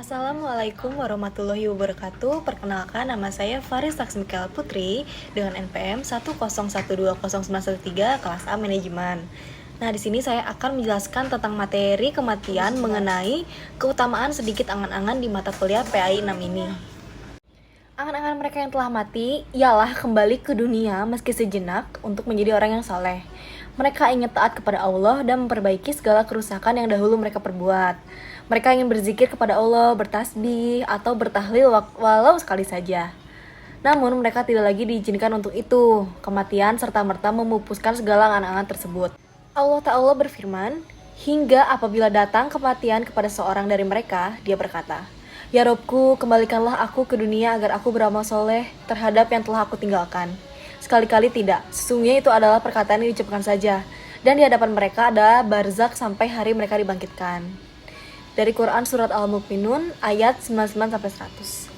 Assalamualaikum warahmatullahi wabarakatuh. Perkenalkan, nama saya Faris Laksmikal Putri dengan NPM 101209113 kelas A Manajemen. Nah, di sini saya akan menjelaskan tentang materi kematian mengenai keutamaan sedikit angan-angan di mata kuliah PAI 6 ini. Angan-angan mereka yang telah mati ialah kembali ke dunia meski sejenak untuk menjadi orang yang saleh. Mereka ingin taat kepada Allah dan memperbaiki segala kerusakan yang dahulu mereka perbuat. Mereka ingin berzikir kepada Allah, bertasbih, atau bertahlil walau sekali saja. Namun mereka tidak lagi diizinkan untuk itu. Kematian serta-merta memupuskan segala angan-angan tersebut. Allah Ta'ala berfirman, hingga apabila datang kematian kepada seorang dari mereka, dia berkata, "Ya Robku, kembalikanlah aku ke dunia agar aku beramal soleh terhadap yang telah aku tinggalkan." Sekali-kali tidak, sesungguhnya itu adalah perkataan yang diucapkan saja. Dan di hadapan mereka ada barzak sampai hari mereka dibangkitkan. Dari Quran Surat Al-Mu'minun ayat 99-100.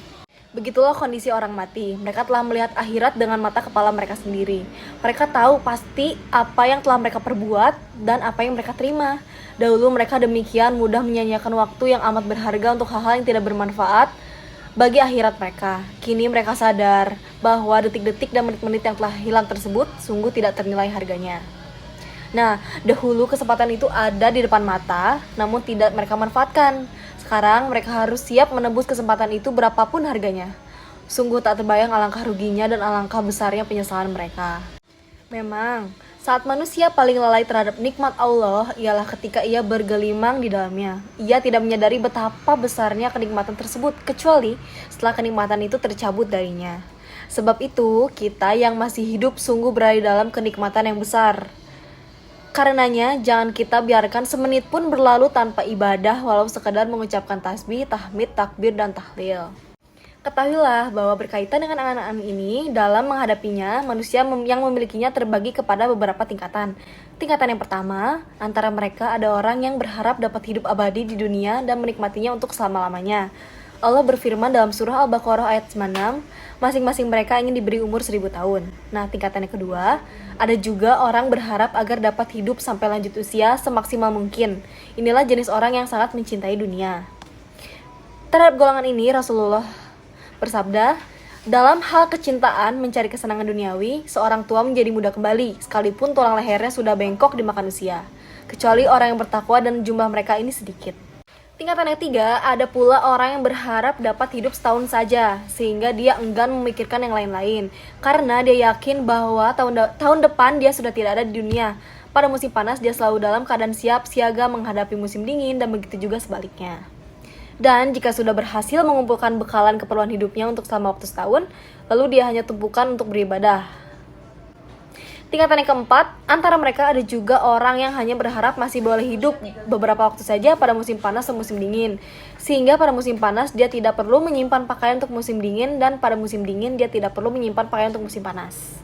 Begitulah kondisi orang mati. Mereka telah melihat akhirat dengan mata kepala mereka sendiri. Mereka tahu pasti apa yang telah mereka perbuat dan apa yang mereka terima. Dahulu mereka demikian mudah menyanyiakan waktu yang amat berharga untuk hal-hal yang tidak bermanfaat bagi akhirat mereka. Kini mereka sadar bahwa detik-detik dan menit-menit yang telah hilang tersebut sungguh tidak ternilai harganya. Nah, dahulu kesempatan itu ada di depan mata, namun tidak mereka manfaatkan. Sekarang mereka harus siap menebus kesempatan itu berapapun harganya. Sungguh tak terbayang alangkah ruginya dan alangkah besarnya penyesalan mereka. Memang, saat manusia paling lalai terhadap nikmat Allah ialah ketika ia bergelimang di dalamnya. Ia tidak menyadari betapa besarnya kenikmatan tersebut, kecuali setelah kenikmatan itu tercabut darinya. Sebab itu, kita yang masih hidup sungguh berada dalam kenikmatan yang besar. Karenanya, jangan kita biarkan semenit pun berlalu tanpa ibadah walau sekadar mengucapkan tasbih, tahmid, takbir, dan tahlil. Ketahuilah bahwa berkaitan dengan angan-angan ini, dalam menghadapinya, manusia yang memilikinya terbagi kepada beberapa tingkatan. Tingkatan yang pertama, antara mereka ada orang yang berharap dapat hidup abadi di dunia dan menikmatinya untuk selama-lamanya. Allah berfirman dalam surah Al-Baqarah ayat 96, masing-masing mereka ingin diberi umur 1000 tahun. Nah, tingkatan yang kedua, ada juga orang berharap agar dapat hidup sampai lanjut usia semaksimal mungkin. Inilah jenis orang yang sangat mencintai dunia. Terhadap golongan ini, Rasulullah bersabda, dalam hal kecintaan mencari kesenangan duniawi, seorang tua menjadi muda kembali, sekalipun tulang lehernya sudah bengkok dimakan usia. Kecuali orang yang bertakwa dan jumlah mereka ini sedikit. Tingkatan yang ketiga, ada pula orang yang berharap dapat hidup setahun saja, sehingga dia enggan memikirkan yang lain-lain. Karena dia yakin bahwa tahun depan dia sudah tidak ada di dunia. Pada musim panas, dia selalu dalam keadaan siap siaga menghadapi musim dingin, dan begitu juga sebaliknya. Dan jika sudah berhasil mengumpulkan bekalan keperluan hidupnya untuk selama waktu setahun, lalu dia hanya tumpukan untuk beribadah. Tingkatan yang keempat, antara mereka ada juga orang yang hanya berharap masih boleh hidup beberapa waktu saja pada musim panas atau musim dingin. Sehingga pada musim panas dia tidak perlu menyimpan pakaian untuk musim dingin, dan pada musim dingin dia tidak perlu menyimpan pakaian untuk musim panas.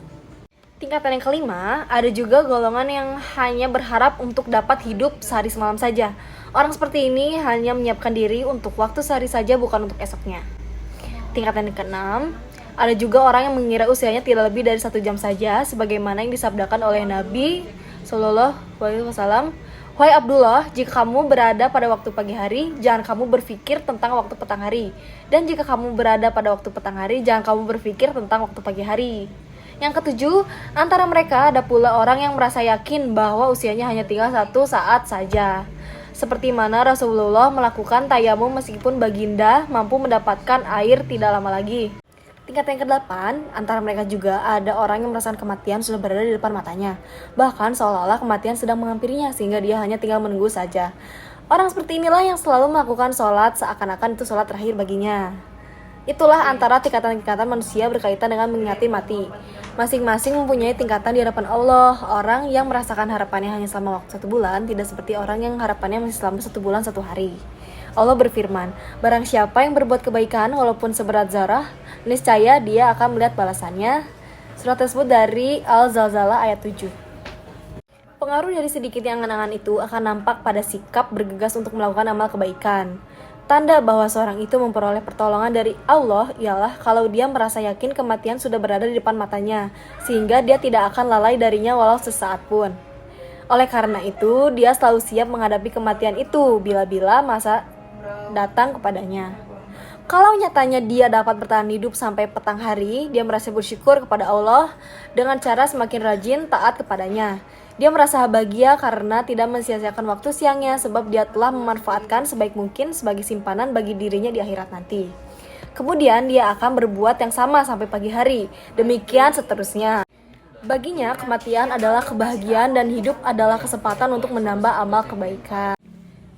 Tingkatan yang kelima, ada juga golongan yang hanya berharap untuk dapat hidup sehari semalam saja. Orang seperti ini hanya menyiapkan diri untuk waktu sehari saja, bukan untuk esoknya. Tingkatan yang keenam, ada juga orang yang mengira usianya tidak lebih dari 1 jam saja, sebagaimana yang disabdakan oleh Nabi SAW. Wahai Abdullah, jika kamu berada pada waktu pagi hari, jangan kamu berpikir tentang waktu petang hari. Dan jika kamu berada pada waktu petang hari, jangan kamu berpikir tentang waktu pagi hari. Yang ketujuh, antara mereka ada pula orang yang merasa yakin bahwa usianya hanya tinggal 1 saat saja. Seperti mana Rasulullah melakukan tayamum meskipun baginda mampu mendapatkan air tidak lama lagi. Tingkatan yang ke-8, antara mereka juga ada orang yang merasakan kematian sudah berada di depan matanya. Bahkan seolah-olah kematian sedang menghampirinya sehingga dia hanya tinggal menunggu saja. Orang seperti inilah yang selalu melakukan sholat seakan-akan itu sholat terakhir baginya. Itulah antara tingkatan-tingkatan manusia berkaitan dengan mengingati mati. Masing-masing mempunyai tingkatan di hadapan Allah. Orang yang merasakan harapannya hanya selama waktu 1 bulan tidak seperti orang yang harapannya masih selama 1 bulan 1 hari. Allah berfirman, barang siapa yang berbuat kebaikan walaupun seberat zarah, niscaya dia akan melihat balasannya. Surat tersebut dari Al-Zalzalah ayat 7. Pengaruh dari sedikitnya angan-angan itu akan nampak pada sikap bergegas untuk melakukan amal kebaikan. Tanda bahwa seorang itu memperoleh pertolongan dari Allah ialah kalau dia merasa yakin kematian sudah berada di depan matanya, sehingga dia tidak akan lalai darinya walau sesaat pun. Oleh karena itu, dia selalu siap menghadapi kematian itu bila-bila masa datang kepadanya. Kalau nyatanya dia dapat bertahan hidup sampai petang hari, dia merasa bersyukur kepada Allah dengan cara semakin rajin taat kepadanya. Dia merasa bahagia karena tidak mensia-siakan waktu siangnya sebab dia telah memanfaatkan sebaik mungkin sebagai simpanan bagi dirinya di akhirat nanti. Kemudian dia akan berbuat yang sama sampai pagi hari, demikian seterusnya. Baginya, kematian adalah kebahagiaan dan hidup adalah kesempatan untuk menambah amal kebaikan.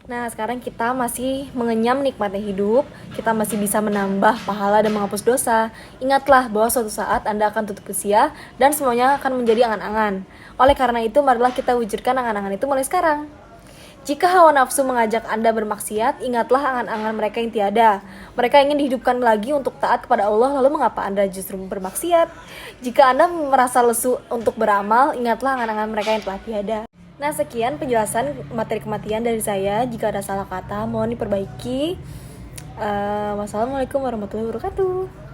Nah, sekarang kita masih mengenyam nikmatnya hidup, kita masih bisa menambah pahala dan menghapus dosa. Ingatlah bahwa suatu saat Anda akan tutup usia dan semuanya akan menjadi angan-angan. Oleh karena itu, marilah kita wujudkan angan-angan itu mulai sekarang. Jika hawa nafsu mengajak Anda bermaksiat, ingatlah angan-angan mereka yang tiada. Mereka ingin dihidupkan lagi untuk taat kepada Allah, lalu mengapa Anda justru bermaksiat? Jika Anda merasa lesu untuk beramal, ingatlah angan-angan mereka yang telah tiada. Nah, sekian penjelasan materi kematian dari saya. Jika ada salah kata, mohon diperbaiki. Wassalamualaikum warahmatullahi wabarakatuh.